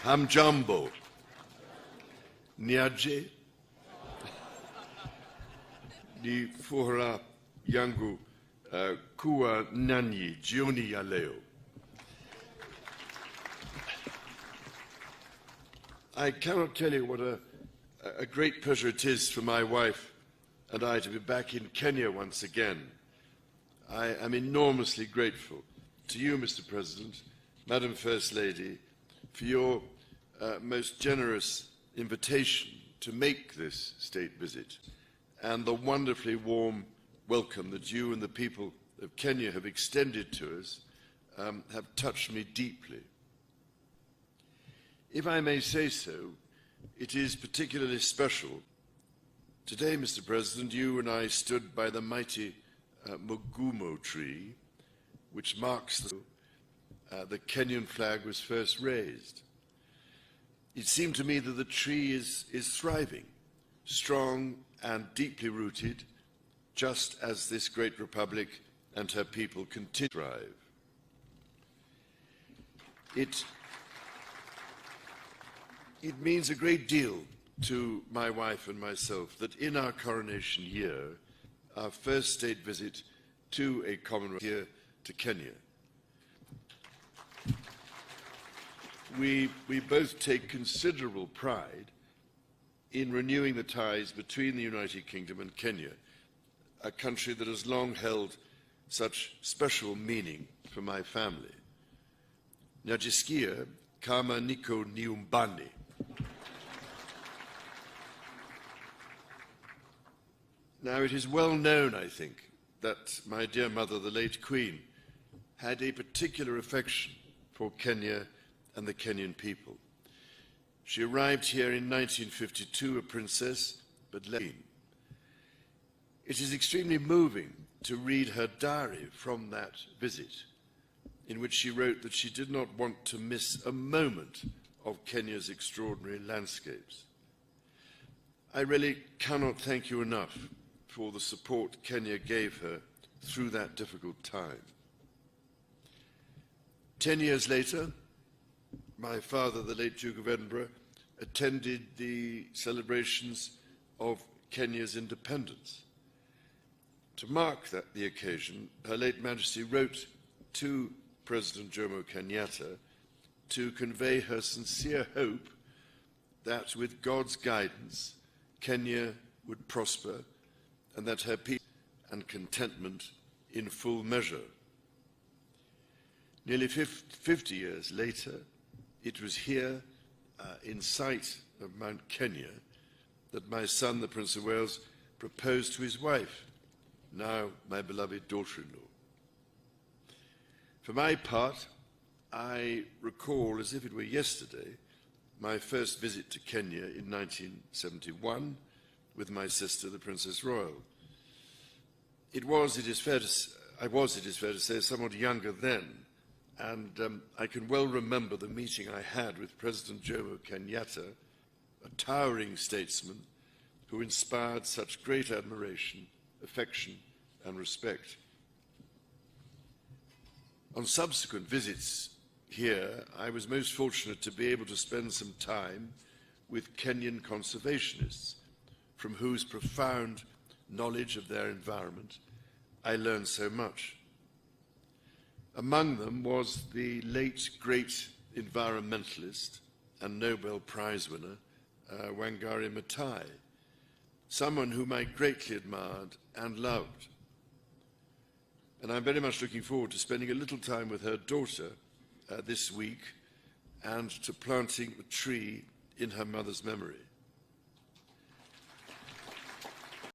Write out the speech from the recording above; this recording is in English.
Hamjambo, Niaje, ni furaha yangu kuwa nanyi jioni ya leo. I cannot tell you what a great pleasure it is for my wife and I to be back in Kenya once again. I am enormously grateful to you, Mr. President, Madam First Lady, for your most generous invitation to make this state visit and the wonderfully warm welcome that you and the people of Kenya have extended to us have touched me deeply. If I may say so, it is particularly special. Today, Mr. President, you and I stood by the mighty Mugumo tree, which marks the Kenyan flag was first raised. It seemed to me that the tree is thriving, strong and deeply rooted, just as this great republic and her people continue to thrive. It means a great deal to my wife and myself that in our coronation year, our first state visit to a Commonwealth here to Kenya, we both take considerable pride in renewing the ties between the United Kingdom and Kenya, a country that has long held such special meaning for my family. Nasikia, nikama, niko, Nyumbani. Now, it is well known, I think, that my dear mother, the late Queen, had a particular affection for Kenya and the Kenyan people. She arrived here in 1952, a princess, but late. It is extremely moving to read her diary from that visit, in which she wrote that she did not want to miss a moment of Kenya's extraordinary landscapes. I really cannot thank you enough for the support Kenya gave her through that difficult time. 10 years later, my father, the late Duke of Edinburgh, attended the celebrations of Kenya's independence. To mark the occasion, Her late Majesty wrote to President Jomo Kenyatta to convey her sincere hope that with God's guidance, Kenya would prosper and that her peace and contentment in full measure. Nearly 50 years later, it was here, in sight of Mount Kenya, that my son, the Prince of Wales, proposed to his wife, now my beloved daughter-in-law. For my part, I recall, as if it were yesterday, my first visit to Kenya in 1971 with my sister, the Princess Royal. It is fair to say, somewhat younger then, and I can well remember the meeting I had with President Jomo Kenyatta, a towering statesman who inspired such great admiration, affection, and respect. On subsequent visits here, I was most fortunate to be able to spend some time with Kenyan conservationists, from whose profound knowledge of their environment I learned so much. Among them was the late great environmentalist and Nobel Prize winner, Wangari Maathai, someone whom I greatly admired and loved. And I'm very much looking forward to spending a little time with her daughter this week and to planting a tree in her mother's memory.